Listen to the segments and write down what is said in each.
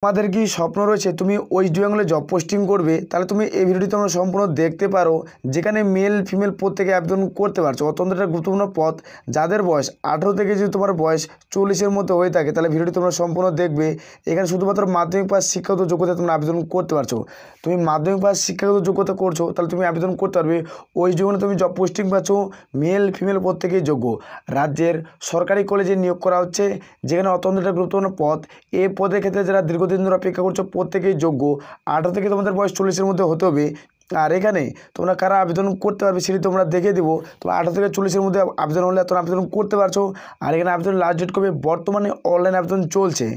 তোমাদের কি স্বপ্ন রয়েছে তুমি ওয়েস্ট বেঙ্গলে জব পোস্টিং করবে, তাহলে তুমি এই ভিডিওটি তোমরা সম্পূর্ণ দেখতে পারো, যেখানে মেল ফিমেল প্রত্যেকে আবেদন করতে পারছো। অত্যন্ত একটা গুরুত্বপূর্ণ পদ। যাদের বয়স 18 থেকে যদি তোমার বয়স 40-এর মধ্যে হয়ে থাকে, তাহলে ভিডিওটি তোমরা সম্পূর্ণ দেখবে। এখানে শুধুমাত্র মাধ্যমিক পাস শিক্ষাগত যোগ্যতা তোমরা আবেদন করতে পারছো। তুমি মাধ্যমিক পাস শিক্ষাগত যোগ্যতা করছো, তাহলে তুমি আবেদন করতে পারবে। ওয়েস্ট বেঙ্গলে তুমি জব পোস্টিং পাচ্ছ, মেল ফিমেল প্রত্যেকেই যোগ্য। রাজ্যের সরকারি কলেজে নিয়োগ করা হচ্ছে, যেখানে অত্যন্ত একটা গুরুত্বপূর্ণ পদ। এই পদের ক্ষেত্রে যারা দীর্ঘদিন ধরে অপেক্ষা করছো প্রত্যেকেই যোগ্য। 18 থেকে তোমাদের বয়স 40-এর মধ্যে হতে হবে। আর এখানে তোমরা কারা আবেদন করতে পারবে সেটি তোমরা দেখে দেবো। তোমরা 18 থেকে 40-এর মধ্যে আবেদন হলে তোমরা আবেদন করতে পারছো। আর এখানে আবেদন লাস্ট ডেট কবে? বর্তমানে অনলাইন আবেদন চলছে।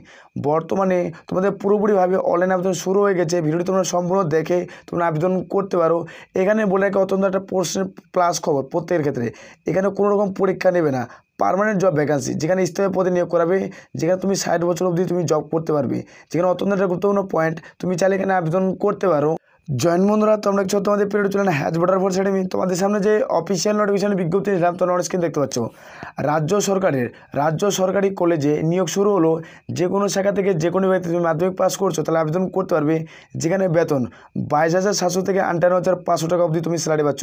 বর্তমানে তোমাদের পুরোপুরিভাবে অনলাইন আবেদন শুরু হয়ে গেছে। ভিডিওটি তোমরা সম্পূর্ণ দেখে তোমরা আবেদন করতে পারো। এখানে বলে রাখি অত্যন্ত একটা প্রশ্নের প্লাস খবর প্রত্যেকের ক্ষেত্রে, এখানে কোনো রকম পরীক্ষা নেবে না। পার্মানেন্ট জব ভ্যাকান্সি, যেখানে স্থায়ী পদে নিয়োগ করাবে, যেখানে তুমি 60 বছর অবধি তুমি জব করতে পারবে, যেখানে অত্যন্ত একটা গুরুত্বপূর্ণ পয়েন্ট। তুমি চাইলে এখানে আবেদন করতে পারো। জয়েন বন্ধুরা, তোমরা কিছু তোমাদের পিরিয়ড চলে না হ্যাজ বর্ডার ফোর্স একাডেমি। তোমাদের সামনে যে অফিসিয়াল নোটিফিকেশন বিজ্ঞপ্তি নিলাম তোমরা অন স্ক্রিন দেখতে পাচ্ছ। রাজ্য সরকারি কলেজে নিয়োগ শুরু হলো। যে কোনো শাখা থেকে যে কোনো ব্যক্তি তুমি মাধ্যমিক পাস করছো তাহলে আবেদন করতে পারবে। যেখানে বেতন 22,700 থেকে 58,500 টাকা অবধি তুমি স্যালারি পাচ্ছ।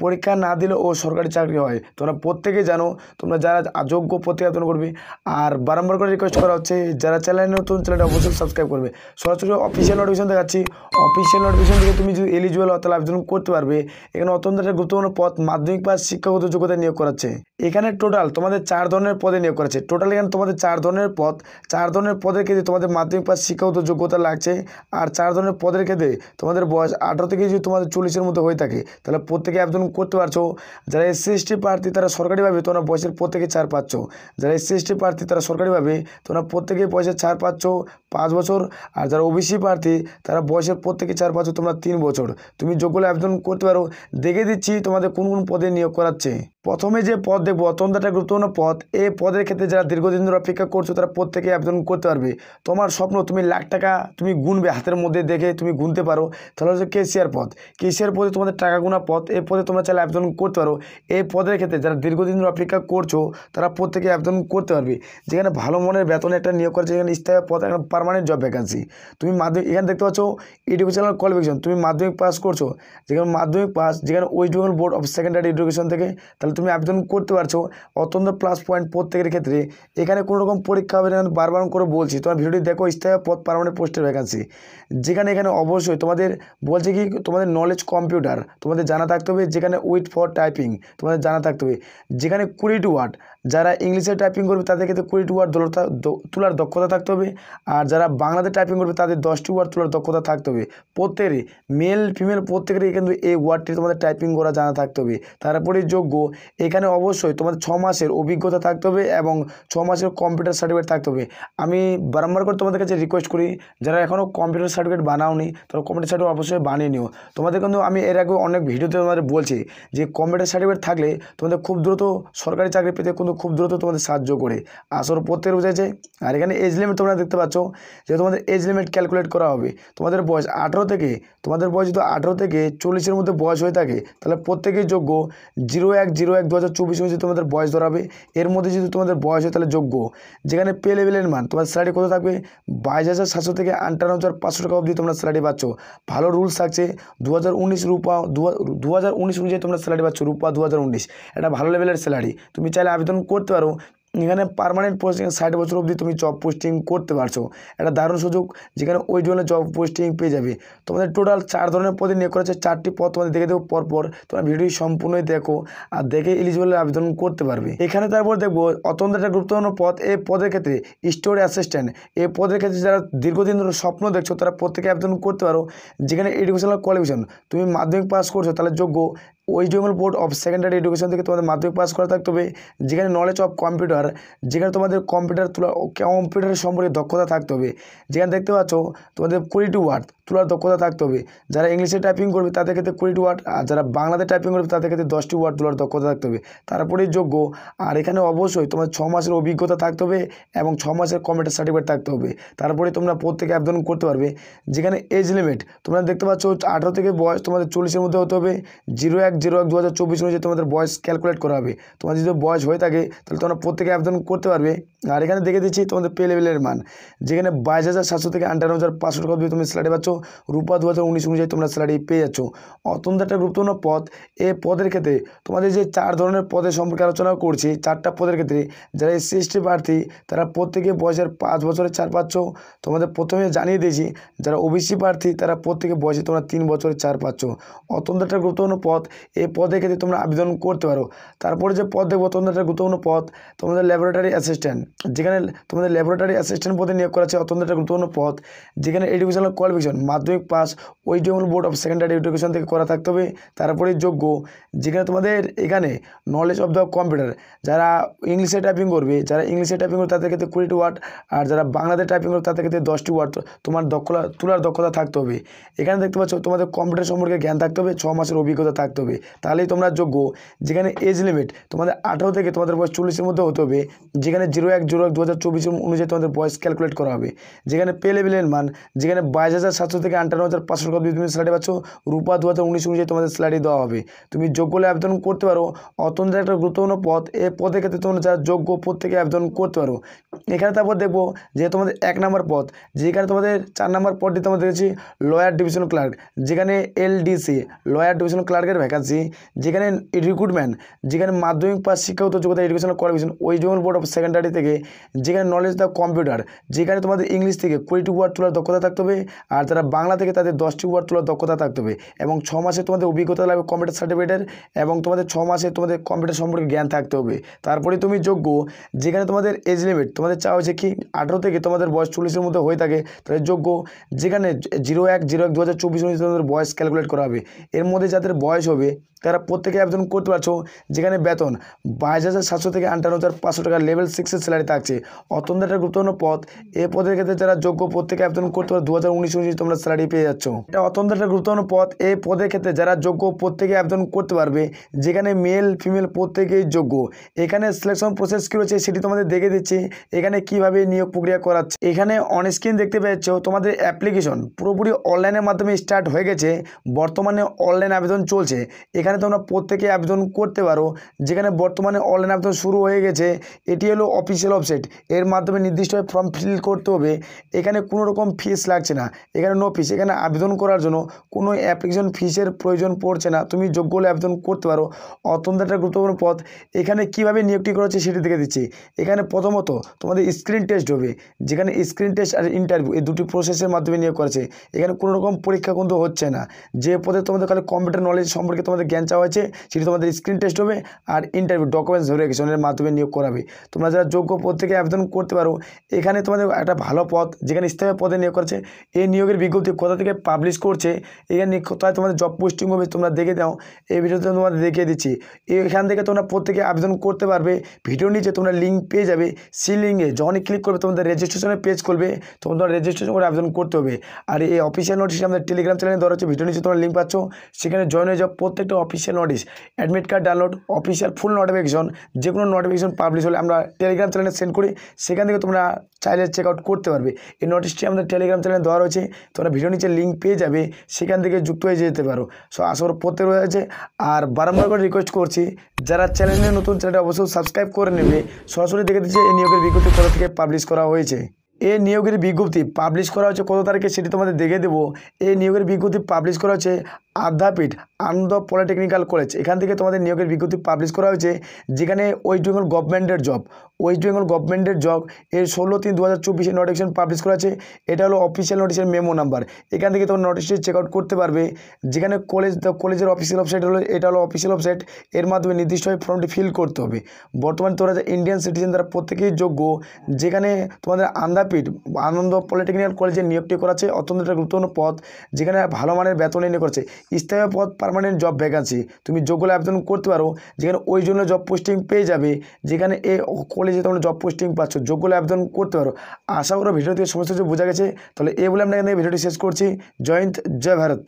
পরীক্ষা না দিলে ও সরকারি চাকরি হয়, তোমরা প্রত্যেকেই জানো। তোমরা যারা যোগ্য প্রত্যেকে আবেদন করবে। আর বারবার করে রিকোয়েস্ট করা হচ্ছে, যারা চ্যানেল নতুন চ্যানেলটা অবশ্যই সাবস্ক্রাইব করবে। সরাসরি অফিসিয়াল নোটিফিকেশন দেখাচ্ছি। অফিসিয়াল নোটিফিকেশন থেকে তুমি যদি এলিজিবল হও তাহলে আবেদন করতে পারবে। এখানে অত্যন্ত একটা গুরুত্বপূর্ণ পদ, মাধ্যমিক পাস শিক্ষাগত যোগ্যতা নিয়োগ করাচ্ছে। এখানে টোটাল তোমাদের 4 ধরনের পদে নিয়োগ করাচ্ছে। টোটাল এখানে তোমাদের 4 ধরনের পদ। 4 ধরনের পদের ক্ষেত্রে তোমাদের মাধ্যমিক পাস শিক্ষাগত যোগ্যতা লাগছে। আর 4 ধরনের পদের ক্ষেত্রে তোমাদের বয়স 18 থেকে যদি তোমাদের 40-এর মধ্যে হয়ে থাকে তাহলে প্রত্যেকে আবেদন করতে পারছো। যারা SC/ST প্রার্থী তারা সরকারিভাবে তোমরা বয়সের প্রত্যেকে ছাড় পাচ্ছ। যারা SC/ST প্রার্থী তারা সরকারিভাবে তোমরা প্রত্যেকে বয়সের ছাড় পাচ্ছ 5 বছর। আর যারা OBC প্রার্থী তারা বয়সের প্রত্যেকে ছাড় পাচ্ছ তোমরা 3 বছর। তুমি যোগ্য হলে আবেদন করতে পারো। দেখে দিচ্ছি তোমাদের কোন কোন পদে নিয়োগ করাচ্ছে। প্রথমে যে পদ দেখবো অত্যন্ত একটা গুরুত্বপূর্ণ পদ। এই পদের ক্ষেত্রে যারা দীর্ঘদিন ধরে অপেক্ষা করছো তারা প্রত্যেকে আবেদন করতে পারবে। তোমার স্বপ্ন তুমি লাখ টাকা তুমি গুনবে, হাতের মধ্যে দেখে তুমি গুনতে পারো, তাহলে হচ্ছে ক্যাশিয়ার পদ। ক্যাশিয়ার পদে তোমাদের টাকা গোনা পদ। এই পদে তোমরা চাইলে আবেদন করতে পারো। এই পদের ক্ষেত্রে যারা দীর্ঘদিন ধরে অপেক্ষা করছো তারা প্রত্যেকে আবেদন করতে পারবে। যেখানে ভালো মনের বেতনে একটা নিয়োগ করেছে, এখানে স্থায়ী পদ, এখানে পার্মানেন্ট জব ভ্যাকান্সি। তুমি মাধ্যমিক এখানে দেখতে পাচ্ছ এডুকেশনাল কোয়ালিফিকেশন, তুমি মাধ্যমিক পাস করছো, যেখানে মাধ্যমিক পাস, যেখানে West Bengal board of secondary education থেকে, তাহলে তুমি আবেদন করতে পারছো। অত্যন্ত প্লাস পয়েন্ট প্রত্যেকের ক্ষেত্রে। এখানে কোনো রকম পরীক্ষা হবে না, বারবার করে বলছি। তোমার ভিডিওটি দেখো, স্থায়ী পদ, পার্মানেন্ট পোস্টের ভ্যাকান্সি। যেখানে এখানে অবশ্যই তোমাদের বলছে কি তোমাদের নলেজ কম্পিউটার তোমাদের জানা থাকতে হবে, যেখানে উইথ ফর টাইপিং তোমাদের জানা থাকতে হবে। যেখানে 20 ওয়ার্ড, যারা ইংলিশে টাইপিং করবে তাদের ক্ষেত্রে 20 ওয়ার্ড তোলার দক্ষতা থাকতে হবে। আর যারা বাংলাতে টাইপিং করবে তাদের 10টি ওয়ার্ড তোলার দক্ষতা থাকতে হবে। প্রত্যেকেরই মেল ফিমেল প্রত্যেকেরই কিন্তু এই ওয়ার্ডটি তোমাদের টাইপিং করা জানা থাকতে হবে। তারপরে যোগ্য। এখানে অবশ্যই তোমাদের 6 মাসের অভিজ্ঞতা থাকতে হবে এবং 6 মাসের কম্পিউটার সার্টিফিকেট থাকতে হবে। আমি বারবার করে তোমাদের কাছে রিকোয়েস্ট করি, যারা এখনও কম্পিউটার সার্টিফিকেট বানাওনি তারা কম্পিউটার সার্টিফিকেট অবশ্যই বানিয়ে নিও। তোমাদের কিন্তু আমি এর আগে অনেক ভিডিওতে তোমাদের বলছি যে কম্পিউটার সার্টিফিকেট থাকলে তোমাদের খুব দ্রুত সরকারি চাকরি পেতে কিন্তু খুব দ্রুত তোমাদের সাহায্য করে। আসল প্রত্যেকের বুঝেছে। আর এখানে এজ লিমিট তোমরা দেখতে পাচ্ছ যে তোমাদের এজ লিমিট ক্যালকুলেট করা হবে। তোমাদের বয়স 18 থেকে, তোমাদের বয়স যদি 18 থেকে 40-এর মধ্যে বয়স হয়ে থাকে তাহলে প্রত্যেকেই যোগ্য। 01/01/2024 যদি তোমাদের বয়স ধরাবে, এর মধ্যে যদি তোমাদের বয়স হয় তাহলে যোগ্য। যেখানে পে লেভেলের মান তোমার স্যালারি কত থাকবে? 22,700 থেকে 58,500 টাকা অবধি তোমরা স্যালারি পাচ্ছ। ভালো রুলস থাকছে। 2019 রূপা 2019 অনুযায়ী তোমরা স্যালারি পাচ্ছ। রূপা 2019 এটা ভালো লেভেলের স্যালারি। তুমি চাইলে আবেদন করতে পারো। এখানে পার্মানেন্ট পোস্টিং 60 বছর অবধি তুমি জব পোস্টিং করতে পারছো। একটা দারুণ সুযোগ, যেখানে ওই জন্য জব পোস্টিং পেয়ে যাবে। তোমাদের টোটাল 4 ধরনের পদে নিয়োগ করেছে। 4টি পদ তোমাদের দেখে দেবো পরপর। তোমরা ভিডিও সম্পূর্ণই দেখো আর দেখে এলিজিবল আবেদন করতে পারবে। এখানে তারপর দেখবো অত্যন্ত একটা গুরুত্বপূর্ণ পদ। এই পদের ক্ষেত্রে স্টোরি অ্যাসিস্ট্যান্ট। এই পদের ক্ষেত্রে যারা দীর্ঘদিন ধরে স্বপ্ন দেখছো তারা প্রত্যেকে আবেদন করতে পারো। যেখানে এডুকেশনাল কোয়ালিফিকেশন তুমি মাধ্যমিক পাস করছো তাহলে যোগ্য। West Bengal board of secondary education থেকে তোমাদের মাধ্যমিক পাস করা থাকতে হবে। যেখানে নলেজ অফ কম্পিউটার, যেখানে তোমাদের কম্পিউটারের সম্পর্কে দক্ষতা থাকতে হবে। যেখানে দেখতে পাচ্ছ তোমাদের 20 ওয়ার্ড তোলার দক্ষতা থাকতে হবে। যারা ইংলিশে টাইপিং করবে তাদের ক্ষেত্রে 20টি ওয়ার্ড, আর যারা বাংলাতে টাইপিং করবে তাদের ক্ষেত্রে 10টি ওয়ার্ড তোলার দক্ষতা থাকতে হবে, তারপরেই যোগ্য। আর এখানে অবশ্যই তোমার 6 মাসের অভিজ্ঞতা থাকতে হবে এবং 6 মাসের কম্পিউটার সার্টিফিকেট থাকতে হবে, তারপরে তোমরা প্রত্যেকে আবেদন করতে পারবে। যেখানে এজ লিমিট তোমরা দেখতে পাচ্ছ 18 থেকে বয়স তোমাদের 40-এর মধ্যে হতে হবে। 01/01/2024 অনুযায়ী তোমাদের বয়স ক্যালকুলেট করা হবে। তোমার যদি বয়স হয়ে থাকে তাহলে তোমরা প্রত্যেকে আবেদন করতে পারবে। আর এখানে দেখে দিচ্ছি তোমাদের পে লেভেলের মান, যেখানে 22,700 থেকে 58,500 টাকা অবধি তুমি স্যালারি পাচ্ছ। রূপা 2019 অনুযায়ী তোমরা স্যালারি পেয়ে যাচ্ছ। অত্যন্ত একটা গুরুত্বপূর্ণ পদ। এই পদের ক্ষেত্রে তোমাদের যে 4 ধরনের পদের সম্পর্কে আলোচনা করছি, 4টা পদের ক্ষেত্রে যারা SC ST প্রার্থী তারা প্রত্যেকে বয়সের 5 বছরের ছাড় পাচ্ছ। তোমাদের প্রথমে জানিয়ে দিয়েছি যারা OBC প্রার্থী তারা প্রত্যেকে বয়সে তোমরা 3 বছরের ছাড় পাচ্ছ। অত্যন্ত একটা গুরুত্বপূর্ণ পদ। এই পদের ক্ষেত্রে তোমরা আবেদন করতে পারো। তারপরে যে পদ দেখবো অত্যন্ত একটা গুরুত্বপূর্ণ পদ, তোমাদের ল্যাবরেটরি অ্যাসিস্ট্যান্ট, যেখানে তোমাদের ল্যাবরেটরি অ্যাসিস্ট্যান্ট পদে নিয়োগ করা আছে। অত্যন্ত একটা গুরুত্বপূর্ণ পদ, যেখানে এডুকেশনাল কোয়ালিফিকেশন মাধ্যমিক pass West Bengal board of secondary education থেকে করা থাকতে হবে। তারপরে যোগ্য, যেখানে তোমাদের এখানে নলেজ অফ দ্য কম্পিউটার, যারা ইংলিশে টাইপিং করবে তাদের ক্ষেত্রে 20টি ওয়ার্ড, আর যারা বাংলাতে টাইপিং করবে তাদের ক্ষেত্রে 10টি ওয়ার্ড তোমার তোলার দক্ষতা থাকতে হবে। এখানে দেখতে পাচ্ছ তোমাদের কম্পিউটার সম্পর্কে জ্ঞান থাকতে হবে, 6 মাসের অভিজ্ঞতা থাকতে হবে, তাহলেই তোমরা যোগ্য। যেখানে এজ লিমিট তোমাদের 18 থেকে তোমাদের বয়স 40-এর মধ্যে হতে হবে। যেখানে 01/01/2024 অনুযায়ী তোমাদের বয়স ক্যালকুলেট করা হবে। যেখানে পে লেভেলের মান, যেখানে 22,700 থেকে 58,500 টাকা অবধি তুমি স্যালারি পাচ্ছ। রূপা 2019 অনুযায়ী তোমাদের স্যালারি দেওয়া হবে। তুমি যোগ্য হলে আবেদন করতে পারো। অত্যন্ত একটা গুরুত্বপূর্ণ পদ। এই পদের ক্ষেত্রে তোমরা যারা যোগ্য প্রত্যেকে আবেদন করতে পারো। এখানে তারপর দেখবো যে তোমাদের 1 নম্বর পদ, যেখানে তোমাদের 4 নম্বর পদটি তোমরা দেখেছি লয়ার ডিভিশন ক্লার্ক, যেখানে LDC লয়ার ডিভিশন ক্লার্কের ভ্যাকান্সি। যেখানে রিক্রুটমেন্ট, যেখানে মাধ্যমিক পাস শিক্ষাগত যোগ্যতা educational qualification West Bengal board of secondary থেকে। যেখানে নলেজ দ্য কম্পিউটার, যেখানে তোমাদের ইংলিশ থেকে 20টি ওয়ার্ড তোলার দক্ষতা থাকতে হবে, আর যারা বাংলা থেকে তাদের 10টি ওয়ার্ড তোলার দক্ষতা থাকতে হবে, এবং 6 মাসে তোমাদের অভিজ্ঞতা লাগবে কম্পিউটার সার্টিফিকেটের, এবং তোমাদের 6 মাসে তোমাদের কম্পিউটার সম্পর্কে জ্ঞান থাকতে হবে, তারপরে তুমি যোগ্য। যেখানে তোমাদের এজ লিমিট তোমাদের চাওয়া হয়েছে কি 18 থেকে তোমাদের বয়স 40-এর মধ্যে হয়ে থাকে তাহলে যোগ্য। যেখানে 01/01/2024 অনুযায়ী তোমাদের বয়স ক্যালকুলেট করা হবে। এর মধ্যে যাদের বয়স হবে তারা প্রত্যেকে আবেদন করতে পারছো। যেখানে বেতন 22,700 থেকে 58,500 টাকা লেভেল 6-এর স্যালারি থাকছে। অত্যন্ত একটা গুরুত্বপূর্ণ পদ। এই পদের ক্ষেত্রে যারা যোগ্য প্রত্যেকে আবেদন করতে পারো। 2019 অনুযায়ী তোমরা স্যালারি পেয়ে যাচ্ছ। এটা অত্যন্ত একটা গুরুত্বপূর্ণ পদ। এই পদের ক্ষেত্রে যারা যোগ্য প্রত্যেকে আবেদন করতে পারবে। যেখানে মেল ফিমেল প্রত্যেকেই যোগ্য। এখানে সিলেকশন প্রসেস কী রয়েছে সেটি তোমাদের দেখে দিচ্ছি। এখানে কিভাবে নিয়োগ প্রক্রিয়া করাচ্ছে। এখানে অন স্ক্রিন দেখতে পাচ্ছ তোমাদের অ্যাপ্লিকেশন পুরোপুরি অনলাইনের মাধ্যমে স্টার্ট হয়ে গেছে। বর্তমানে অনলাইন আবেদন চলছে। এখানে তোমরা প্রত্যেকে আবেদন করতে পারো। যেখানে বর্তমানে অনলাইন আবেদন শুরু হয়ে গেছে। এটি হলো অফিসিয়াল ওয়েবসাইট, এর মাধ্যমে নির্দিষ্টভাবে ফর্ম ফিল করতে হবে। এখানে কোনো রকম ফিস লাগছে না, এখানে নো ফিস। এখানে আবেদন করার জন্য কোনো অ্যাপ্লিকেশন ফিসের প্রয়োজন পড়ছে না, তুমি যোগ্য হলে আবেদন করতে পারো। অত্যন্ত একটা গুরুত্বপূর্ণ পদ। এখানে কিভাবে নিয়োগটি করা হচ্ছে সেটি দেখে দিচ্ছি। এখানে প্রথমত তোমাদের স্ক্রিন টেস্ট হবে, যেখানে স্ক্রিন টেস্ট আর ইন্টারভিউ এই দুটি প্রসেসের মাধ্যমে নিয়োগ করেছে। এখানে কোনো রকম পরীক্ষা কিন্তু হচ্ছে না। যে পদে তোমাদের খালি কম্পিউটার নলেজ সম্পর্কে তোমাদের জ্ঞান চাওয়া হয়েছে সেটি তোমাদের স্ক্রিন টেস্ট হবে, আর ইন্টারভিউ ডকুমেন্টস ভেরিফিকেশনের মাধ্যমে নিয়োগ করাবে। তোমরা যারা যোগ্য পদ থেকে আবেদন করতে পারো। এখানে তোমাদের একটা ভালো পদ, যেখানে স্থায়ী পদে নিয়োগ করেছে। এই নিয়োগের বিজ্ঞপ্তি কোথা থেকে পাবলিশ করছে, এখানে কোথায় তোমাদের জব পোস্টিং হবে তোমরা দেখে দাও। এই ভিডিওতে তোমাদের দেখিয়ে দিচ্ছি। এখান থেকে তোমরা প্রত্যেকে আবেদন করতে পারবে। ভিডিও নিচে তোমরা লিঙ্ক পেয়ে যাবে। সেই লিঙ্কে যখনই ক্লিক করবে তোমাদের রেজিস্ট্রেশনের পেজ করবে, তোমরা রেজিস্ট্রেশন করে আবেদন করতে হবে। আর এই অফিসিয়াল নোটিশ আমাদের টেলিগ্রাম চ্যানেলে দেওয়া হচ্ছে, ভিডিও নিচে তোমরা লিঙ্ক পাচ্ছ, সেখানে জয়েন হয়ে যাও। প্রত্যেকটা official notice, admit card download, official full notification, যে কোনো নোটিফিকেশন পাবলিশ হলে আমরা টেলিগ্রাম চ্যানেলে সেন্ড করি, সেখান থেকে তোমরা চাইলে চেক আউট করতে পারবে। এই নোটিশটি আমাদের টেলিগ্রাম চ্যানেলে দেওয়া রয়েছে, তোমরা ভিডিও নিচে লিঙ্ক পেয়ে যাবে, সেখান থেকে যুক্ত হয়ে যেতে পারো। সো আশা করি প্রত্যেক রয়েছে। আর বারবার করে রিকোয়েস্ট করছি, যারা চ্যানেলে নতুন চ্যানেলটা অবশ্যই সাবস্ক্রাইব করে নেবে। সরাসরি দেখে দিচ্ছে এই নিয়োগের বিজ্ঞপ্তি কোথা থেকে পাবলিশ করা হয়েছে। এই নিয়োগের বিজ্ঞপ্তি পাবলিশ করা হচ্ছে কত তারিখে সেটি তোমাদের দেখে দেবো। এই নিয়োগের বিজ্ঞপ্তি পাবলিশ করা হচ্ছে আদ্যাপীঠ আনন্দ পলিটেকনিক্যাল কলেজ, এখান থেকে তোমাদের নিয়োগের বিজ্ঞপ্তি পাবলিশ করা হয়েছে। যেখানে ওয়েস্ট বেঙ্গল গভর্নমেন্টের জব এর 16/3/2024 নোটিফিকেশন পাবলিশ করা আছে। এটা হলো অফিসিয়াল নোটিশের মেমো নাম্বার। এখান থেকে তোমরা নোটিশটি চেক আউট করতে পারবে। যেখানে কলেজের অফিসিয়াল ওয়েবসাইট হলো, এটা হলো অফিসিয়াল ওয়েবসাইট, এর মাধ্যমে নির্দিষ্টভাবে ফর্মটি ফিল করতে হবে। বর্তমানে তোমরা যে ইন্ডিয়ান সিটিজেন তারা প্রত্যেকেই যোগ্য। যেখানে তোমাদের আনন্দ পলিটেকনিক্যাল কলেজের নিয়োগটি করা আছে। অত্যন্ত একটা গুরুত্বপূর্ণ পদ, যেখানে ভালো মানের বেতন এনে করছে। স্থায়ী পদ, পার্মানেন্ট জব ভ্যাকান্সি, তুমি যোগ্য হলে আবেদন করতে পারো। যেখানে ওই জন্য জব পোস্টিং পেয়ে যাবে। যেখানে এই কলেজ কলেজে তোমরা জব পোস্টিং পাচ্ছ, যোগ্য হলে আবেদন করতে পারো। আশা করো ভিডিও থেকে সমস্ত কিছু বোঝা গেছে। তাহলে এই বলে আমরা এখানে ভিডিওটি শেষ করছি। জয় হিন্দ, জয় ভারত।